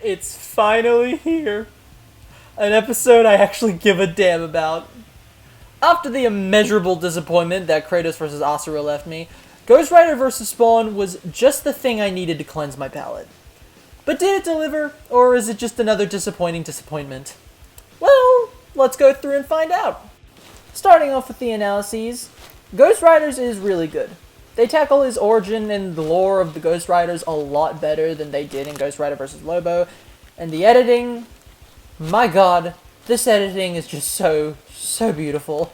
It's finally here. An episode I actually give a damn about. After the immeasurable disappointment that Kratos vs. Asura left me, Ghost Rider vs. Spawn was just the thing I needed to cleanse my palate. But did it deliver, or is it just another disappointing disappointment? Well, let's go through and find out. Starting off with the analyses, Ghost Riders is really good. They tackle his origin and the lore of the Ghost Riders a lot better than they did in Ghost Rider vs. Lobo, and the editing, my god, this editing is just so beautiful.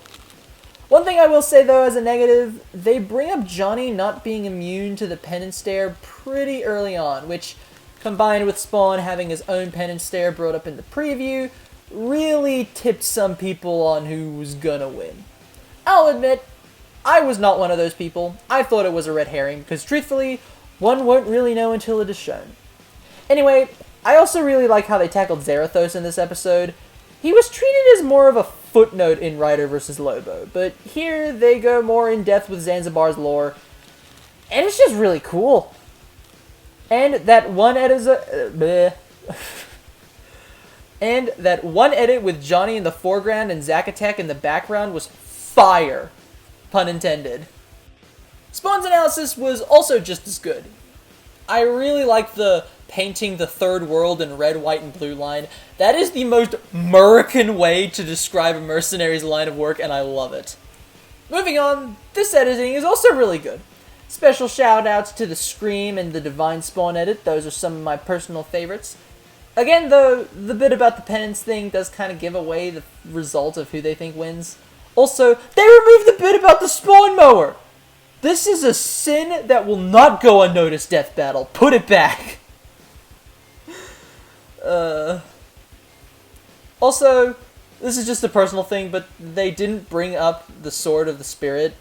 One thing I will say though as a negative, they bring up Johnny not being immune to the penance stare pretty early on, which, combined with Spawn having his own penance stare brought up in the preview, really tipped some people on who was gonna win. I'll admit, I was not one of those people. I thought it was a red herring, because truthfully, one won't really know until it is shown. Anyway, I also really like how they tackled Zarathos in this episode. He was treated as more of a footnote in Rider vs. Lobo, but here they go more in depth with Zanzibar's lore, and it's just really cool. And that one edit with Johnny in the foreground and Zacatec in the background was fire. Pun intended. Spawn's analysis was also just as good. I really like the painting the third world in red, white, and blue line. That is the most American way to describe a mercenary's line of work, and I love it. Moving on, this editing is also really good. Special shout-outs to the Scream and the Divine Spawn edit. Those are some of my personal favorites. Again, though, the bit about the penance thing does kind of give away the result of who they think wins. Also, they removed the bit about the Spawn mower! This is a sin that will not go unnoticed, Death Battle. Put it back! Also, this is just a personal thing, but they didn't bring up the Sword of the Spirit,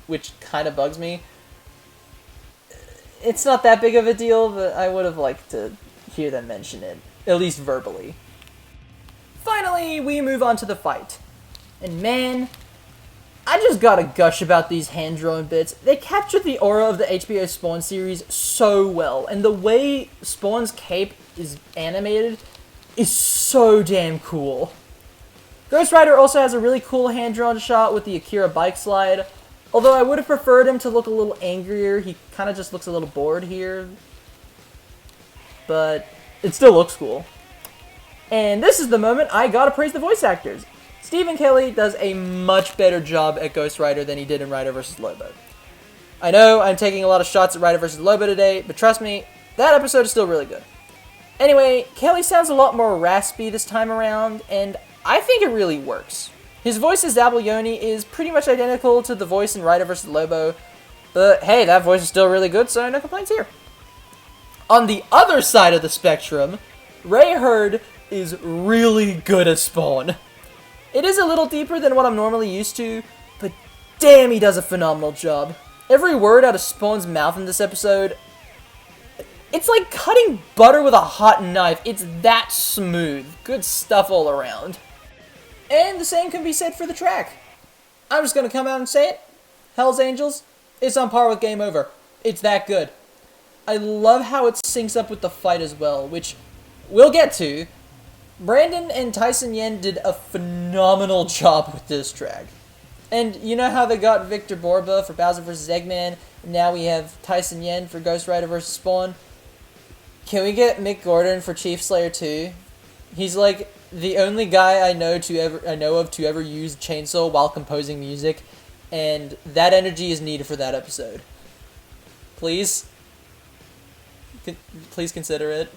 which kind of bugs me. It's not that big of a deal, but I would have liked to hear them mention it, at least verbally. Finally, we move on to the fight. And man, I just gotta gush about these hand-drawn bits. They captured the aura of the HBO Spawn series so well, and the way Spawn's cape is animated is so damn cool. Ghost Rider also has a really cool hand-drawn shot with the Akira bike slide, although I would have preferred him to look a little angrier. He kind of just looks a little bored here, but it still looks cool. And this is the moment I gotta praise the voice actors. Stephen Kelly does a much better job at Ghost Rider than he did in Rider vs. Lobo. I know I'm taking a lot of shots at Rider vs. Lobo today, but trust me, that episode is still really good. Anyway, Kelly sounds a lot more raspy this time around, and I think it really works. His voice as Zabaglione is pretty much identical to the voice in Rider vs. Lobo, but hey, that voice is still really good, so no complaints here. On the other side of the spectrum, Ray Hurd is really good as Spawn. It is a little deeper than what I'm normally used to, but damn, he does a phenomenal job. Every word out of Spawn's mouth in this episode, it's like cutting butter with a hot knife. It's that smooth. Good stuff all around. And the same can be said for the track. I'm just gonna come out and say it. Hell's Angels, it's on par with Game Over. It's that good. I love how it syncs up with the fight as well, which we'll get to. Brandon and Tyson Yen did a phenomenal job with this track. And you know how they got Victor Borba for Bowser vs. Eggman, and now we have Tyson Yen for Ghost Rider vs. Spawn? Can we get Mick Gordon for Chief Slayer 2? He's like the only guy I know of to ever use chainsaw while composing music, and that energy is needed for that episode. Please consider it.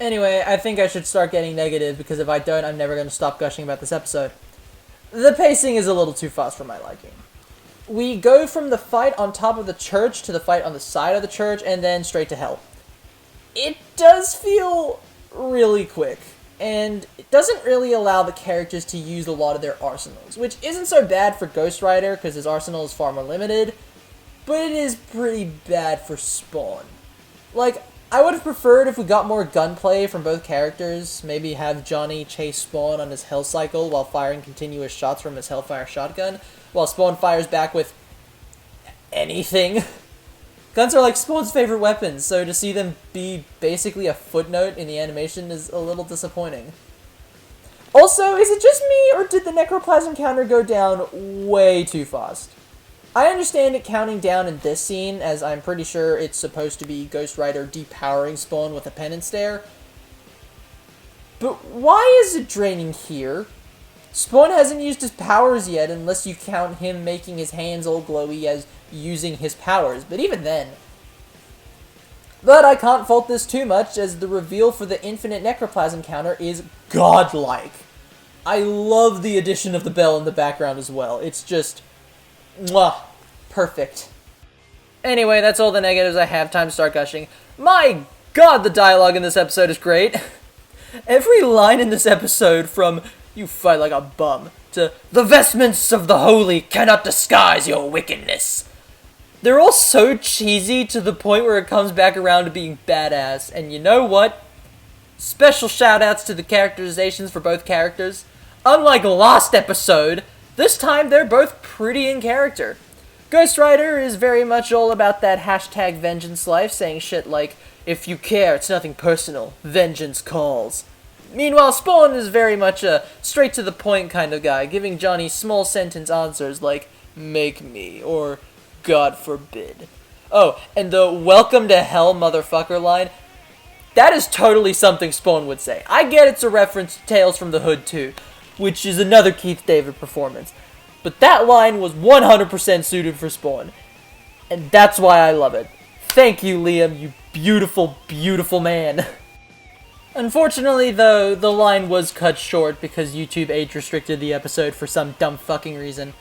Anyway, I think I should start getting negative, because if I don't, I'm never going to stop gushing about this episode. The pacing is a little too fast for my liking. We go from the fight on top of the church to the fight on the side of the church, and then straight to hell. It does feel really quick, and it doesn't really allow the characters to use a lot of their arsenals, which isn't so bad for Ghost Rider, because his arsenal is far more limited, but it is pretty bad for Spawn. Like, I would have preferred if we got more gunplay from both characters, maybe have Johnny chase Spawn on his Hell Cycle while firing continuous shots from his Hellfire shotgun, while Spawn fires back with anything. Guns are like Spawn's favorite weapons, so to see them be basically a footnote in the animation is a little disappointing. Also, is it just me, or did the necroplasm counter go down way too fast? I understand it counting down in this scene, as I'm pretty sure it's supposed to be Ghost Rider depowering Spawn with a penance stare. But why is it draining here? Spawn hasn't used his powers yet, unless you count him making his hands all glowy as using his powers, but even then. But I can't fault this too much, as the reveal for the infinite necroplasm counter is godlike. I love the addition of the bell in the background as well. It's just, mwah, perfect. Anyway, that's all the negatives I have. Time to start gushing. My god, the dialogue in this episode is great. Every line in this episode, from "you fight like a bum" to "the vestments of the holy cannot disguise your wickedness," they're all so cheesy to the point where it comes back around to being badass. And you know what? Special shoutouts to the characterizations for both characters. Unlike last episode, this time they're both pretty in character. Ghost Rider is very much all about that hashtag vengeance life, saying shit like, "If you care, it's nothing personal. Vengeance calls." Meanwhile, Spawn is very much a straight-to-the-point kind of guy, giving Johnny small sentence answers like, "Make me," or "God forbid." Oh, and the "welcome to hell, motherfucker" line, that is totally something Spawn would say. I get it's a reference to Tales from the Hood too, which is another Keith David performance. But that line was 100% suited for Spawn. And that's why I love it. Thank you, Liam, you beautiful, beautiful man. Unfortunately, though, the line was cut short because YouTube age-restricted the episode for some dumb fucking reason.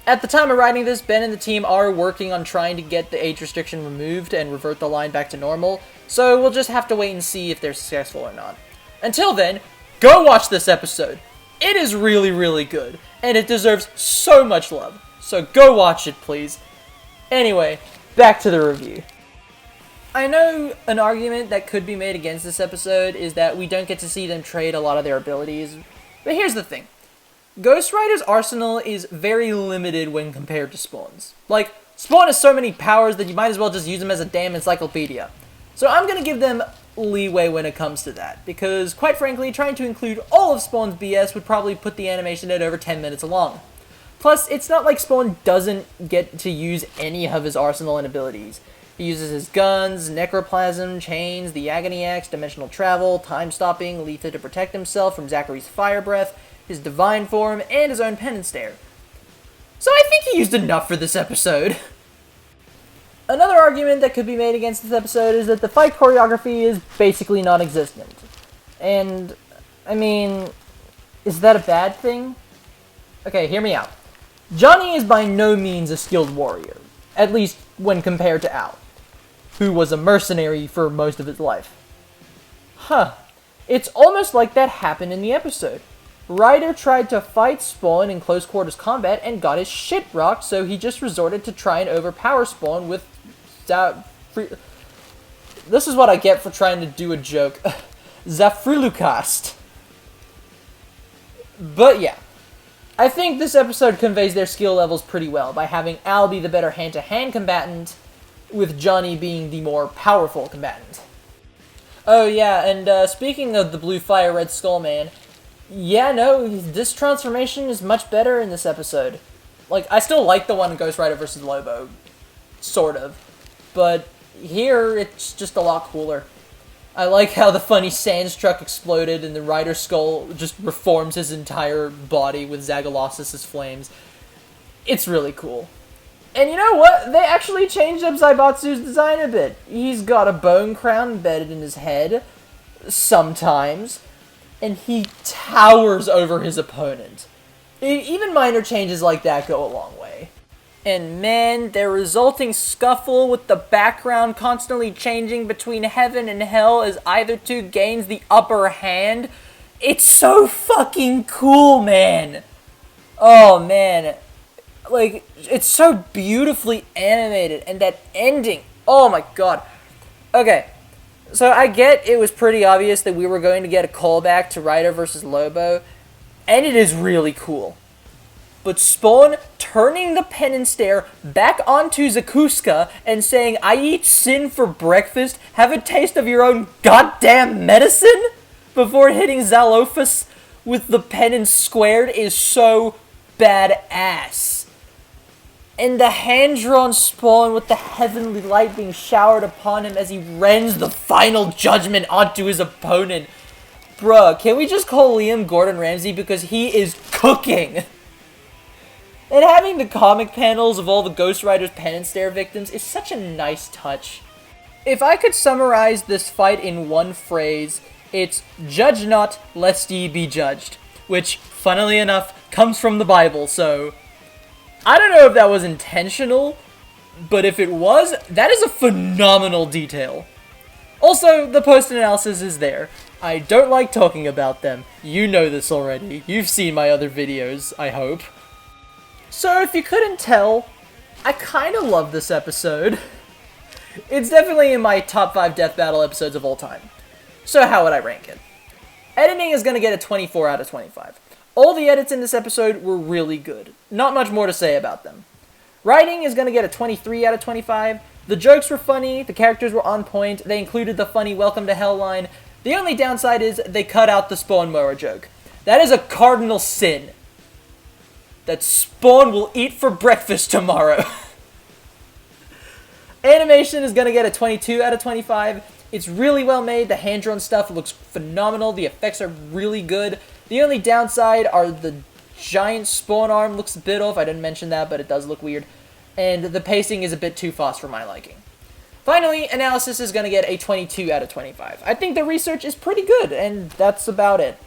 At the time of writing this, Ben and the team are working on trying to get the age restriction removed and revert the line back to normal, so we'll just have to wait and see if they're successful or not. Until then, go watch this episode. It is really, really good, and it deserves so much love. So go watch it, please. Anyway, back to the review. I know an argument that could be made against this episode is that we don't get to see them trade a lot of their abilities, but here's the thing. Ghost Rider's arsenal is very limited when compared to Spawn's. Like, Spawn has so many powers that you might as well just use them as a damn encyclopedia. So I'm gonna give them leeway when it comes to that, because quite frankly, trying to include all of Spawn's BS would probably put the animation at over 10 minutes long. Plus, it's not like Spawn doesn't get to use any of his arsenal and abilities. He uses his guns, necroplasm, chains, the agony axe, dimensional travel, time stopping, letha to protect himself from Zachary's fire breath, his divine form, and his own penance stare. So I think he used enough for this episode. Another argument that could be made against this episode is that the fight choreography is basically non-existent. And, I mean, is that a bad thing? Okay, hear me out. Johnny is by no means a skilled warrior, at least when compared to Al, who was a mercenary for most of his life. It's almost like that happened in the episode. Ryder tried to fight Spawn in close quarters combat and got his shit rocked, so he just resorted to try and overpower Spawn with This is what I get for trying to do a joke. Zafrilukast. But yeah, I think this episode conveys their skill levels pretty well by having Al be the better hand-to-hand combatant, with Johnny being the more powerful combatant. Oh yeah, and speaking of the Blue Fire Red Skull Man, yeah, no, this transformation is much better in this episode. Like, I still like the one in Ghost Rider vs. Lobo, sort of, but here it's just a lot cooler. I like how the funny Sans truck exploded and the Rider Skull just reforms his entire body with Zagalosis' flames. It's really cool. And you know what? They actually changed up Zaibatsu's design a bit. He's got a bone crown embedded in his head, sometimes, and he towers over his opponent. Even minor changes like that go a long way. And man, their resulting scuffle with the background constantly changing between heaven and hell as either two gains the upper hand, it's so fucking cool, man. Oh man, like, it's so beautifully animated, and that ending, oh my god. Okay, so I get it was pretty obvious that we were going to get a callback to Rider vs. Lobo, and it is really cool. but Spawn turning the pen and stare back onto Zakuska and saying, "I eat sin for breakfast, have a taste of your own goddamn medicine," before hitting Zalophus with the pen and squared is so badass. And the hand-drawn Spawn with the heavenly light being showered upon him as he rends the final judgment onto his opponent. Bruh, can we just call Liam Gordon Ramsay because he is cooking? And having the comic panels of all the Ghost Rider's pen and stare victims is such a nice touch. If I could summarize this fight in one phrase, it's "judge not, lest ye be judged," which, funnily enough, comes from the Bible, so I don't know if that was intentional, but if it was, that is a phenomenal detail. Also, the post-analysis is there. I don't like talking about them. You know this already. You've seen my other videos, I hope. So if you couldn't tell, I kinda love this episode. It's definitely in my top 5 Death Battle episodes of all time. So how would I rank it? Editing is gonna get a 24 out of 25. All the edits in this episode were really good. Not much more to say about them. Writing is gonna get a 23 out of 25. The jokes were funny, the characters were on point, they included the funny "Welcome to Hell" line. The only downside is they cut out the Spawn mower joke. That is a cardinal sin that Spawn will eat for breakfast tomorrow. Animation is gonna get a 22 out of 25. It's really well made, the hand-drawn stuff looks phenomenal, the effects are really good. The only downside are the giant Spawn arm looks a bit off, I didn't mention that, but it does look weird. And the pacing is a bit too fast for my liking. Finally, analysis is gonna get a 22 out of 25. I think the research is pretty good, and that's about it.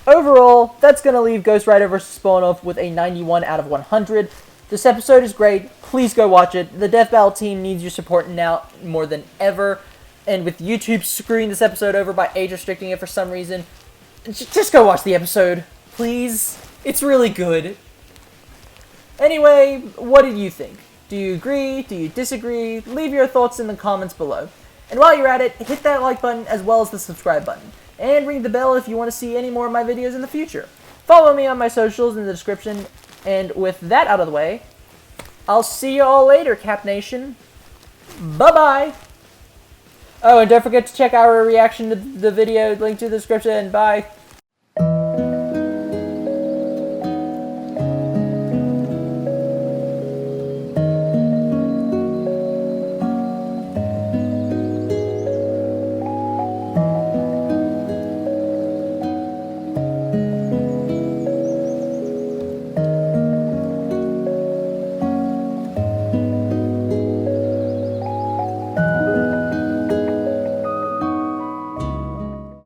Overall, that's gonna leave Ghost Rider vs. Spawn off with a 91 out of 100. This episode is great, please go watch it. The Death Battle team needs your support now more than ever. And with YouTube screwing this episode over by age restricting it for some reason, just go watch the episode, please. It's really good. Anyway, what did you think? Do you agree? Do you disagree? Leave your thoughts in the comments below. And while you're at it, hit that like button as well as the subscribe button. And ring the bell if you want to see any more of my videos in the future. Follow me on my socials in the description. And with that out of the way, I'll see you all later, Cap Nation. Bye-bye! Oh, and don't forget to check our reaction to the video, link to the description. Bye!